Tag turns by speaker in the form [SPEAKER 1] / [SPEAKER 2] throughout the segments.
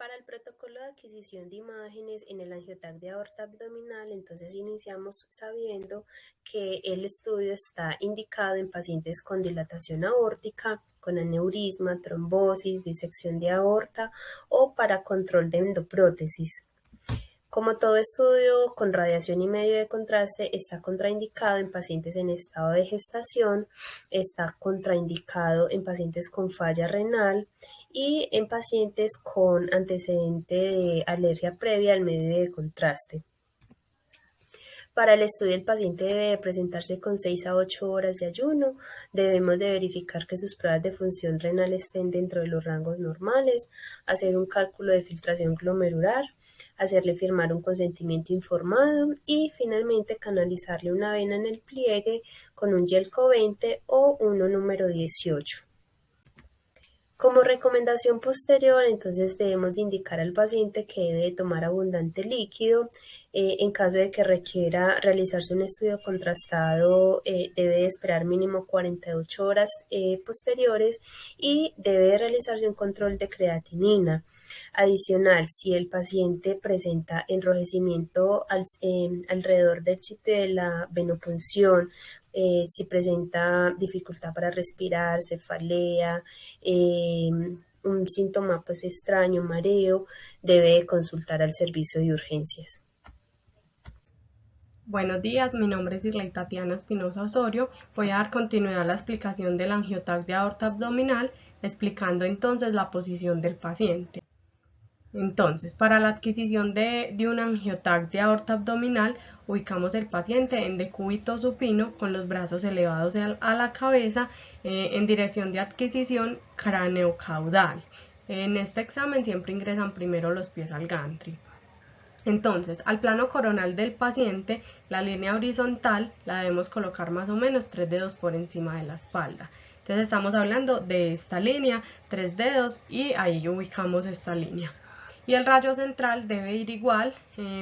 [SPEAKER 1] Para el protocolo de adquisición de imágenes en el AngioTAC de aorta abdominal, entonces iniciamos sabiendo que el estudio está indicado en pacientes con dilatación aórtica, con aneurisma, trombosis, disección de aorta o para control de endoprótesis. Como todo estudio con radiación y medio de contraste, está contraindicado en pacientes en estado de gestación, está contraindicado en pacientes con falla renal y en pacientes con antecedente de alergia previa al medio de contraste. Para el estudio, el paciente debe presentarse con 6 a 8 horas de ayuno. Debemos de verificar que sus pruebas de función renal estén dentro de los rangos normales, hacer un cálculo de filtración glomerular, hacerle firmar un consentimiento informado y finalmente canalizarle una vena en el pliegue con un Yelco 20 o uno número 18. Como recomendación posterior, entonces debemos de indicar al paciente que debe tomar abundante líquido. En caso de que requiera realizarse un estudio contrastado, debe de esperar mínimo 48 horas posteriores y debe de realizarse un control de creatinina. Adicional, si el paciente presenta enrojecimiento alrededor del sitio de la venopunción, si presenta dificultad para respirar, cefalea, un síntoma pues extraño, mareo, debe consultar al servicio de urgencias.
[SPEAKER 2] Buenos días, mi nombre es Irley Tatiana Espinosa Osorio. Voy a dar continuidad a la explicación del AngioTAC de aorta abdominal, explicando entonces la posición del paciente. Entonces, para la adquisición de un AngioTAC de aorta abdominal, ubicamos el paciente en decúbito supino con los brazos elevados a la cabeza en dirección de adquisición craneocaudal. En este examen siempre ingresan primero los pies al gantry. Entonces, al plano coronal del paciente, la línea horizontal la debemos colocar más o menos 3 dedos por encima de la espalda. Entonces estamos hablando de esta línea, 3 dedos y ahí ubicamos esta línea. Y el rayo central debe ir igual,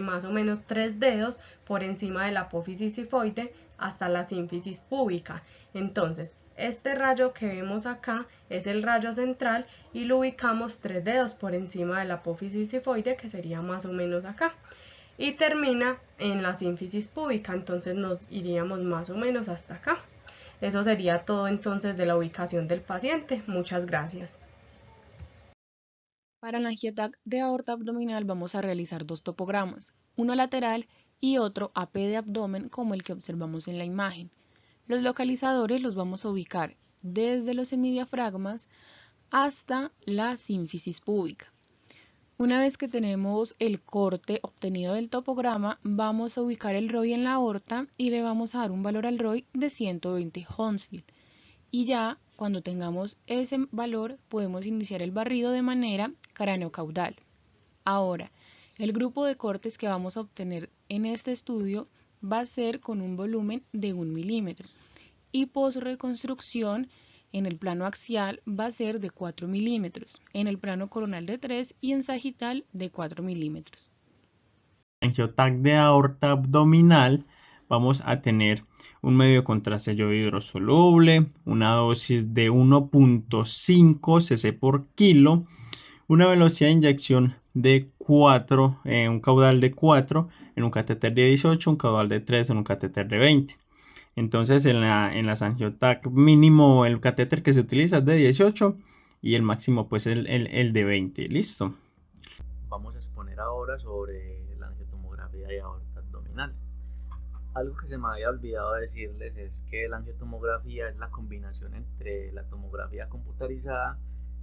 [SPEAKER 2] más o menos 3 dedos por encima de la apófisis sifoide hasta la sínfisis púbica. Entonces, este rayo que vemos acá es el rayo central y lo ubicamos 3 dedos por encima de la apófisis sifoide, que sería más o menos acá. Y termina en la sínfisis púbica, entonces nos iríamos más o menos hasta acá. Eso sería todo entonces de la ubicación del paciente. Muchas gracias.
[SPEAKER 3] Para el AngioTAC de aorta abdominal vamos a realizar dos topogramas, uno lateral y otro AP de abdomen como el que observamos en la imagen. Los localizadores los vamos a ubicar desde los semidiafragmas hasta la sínfisis púbica. Una vez que tenemos el corte obtenido del topograma, vamos a ubicar el ROI en la aorta y le vamos a dar un valor al ROI de 120 Hounsfield. Y ya cuando tengamos ese valor podemos iniciar el barrido de manera craneocaudal. Ahora, el grupo de cortes que vamos a obtener en este estudio va a ser con un volumen de 1 milímetro y posreconstrucción en el plano axial va a ser de 4 milímetros, en el plano coronal de 3 y en sagital de 4 milímetros.
[SPEAKER 4] AngioTAC de aorta abdominal vamos a tener un medio de contraste yodo hidrosoluble, una dosis de 1.5 cc por kilo, una velocidad de inyección de 4, un caudal de 4 en un catéter de 18, un caudal de 3 en un catéter de 20. Entonces en las AngioTAC mínimo el catéter que se utiliza es de 18 y el máximo pues el de 20. ¿Listo?
[SPEAKER 5] Vamos a exponer ahora sobre la angiotomografía de aorta abdominal. Algo que se me había olvidado decirles es que la angiotomografía es la combinación entre la tomografía computarizada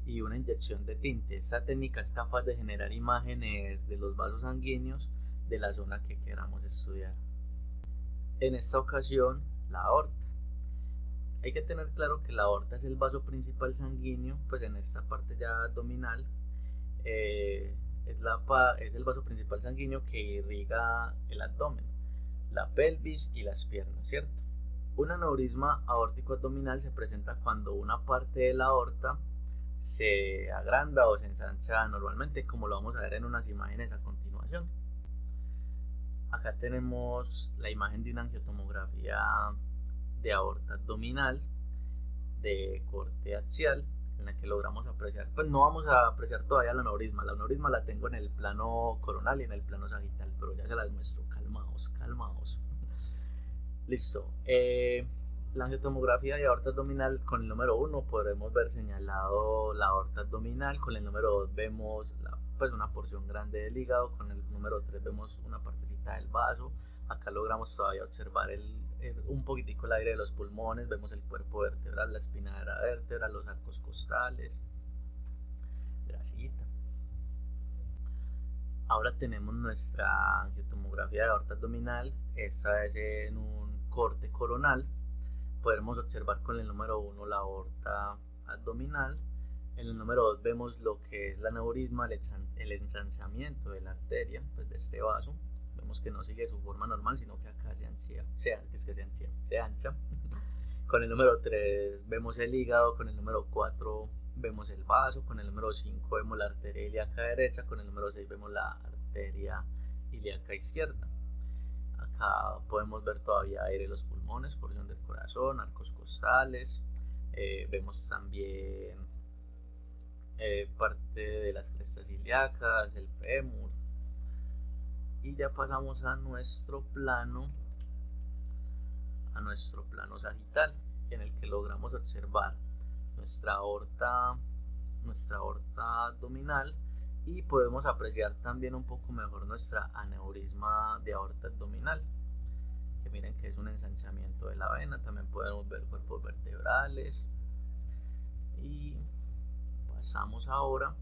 [SPEAKER 5] y una inyección de tinte. Esta técnica es capaz de generar imágenes de los vasos sanguíneos de la zona que queramos estudiar. En esta ocasión, la aorta. Hay que tener claro que la aorta es el vaso principal sanguíneo, pues en esta parte ya abdominal es el vaso principal sanguíneo que irriga el abdomen, la pelvis y las piernas, ¿cierto? Un aneurisma aórtico abdominal se presenta cuando una parte de la aorta se agranda o se ensancha normalmente, como lo vamos a ver en unas imágenes a continuación. Acá tenemos la imagen de una angiotomografía de aorta abdominal de corte axial. en la que logramos apreciar, pues no vamos a apreciar todavía la aneurisma la tengo en el plano coronal y en el plano sagital, pero ya se las muestro, calmaos, calmaos. Listo. La angiotomografía de aorta abdominal, con el número 1 podremos ver señalado la aorta abdominal, con el número 2 vemos pues una porción grande del hígado, con el número 3 vemos una partecita del vaso. Acá logramos todavía observar un poquitico el aire de los pulmones, vemos el cuerpo vertebral, la espina de la vértebra, los arcos costales, grasita. Ahora tenemos nuestra angiotomografía de aorta abdominal, esta es en un corte coronal. Podemos observar con el número 1 la aorta abdominal. En el número 2 vemos lo que es la aneurisma, el ensanchamiento de la arteria, pues de este vaso. Vemos que no sigue su forma normal, sino que acá se ancha. Con el número 3 vemos el hígado, con el número 4 vemos el vaso, con el número 5 vemos la arteria ilíaca derecha, con el número 6 vemos la arteria ilíaca izquierda. Acá podemos ver todavía aire en los pulmones, porción del corazón, arcos costales, vemos también parte de las crestas ilíacas, el fémur. Y ya pasamos a nuestro plano sagital, en el que logramos observar nuestra aorta abdominal, y podemos apreciar también un poco mejor nuestra aneurisma de aorta abdominal, que miren que es un ensanchamiento de la vena. También podemos ver cuerpos vertebrales. Y pasamos ahora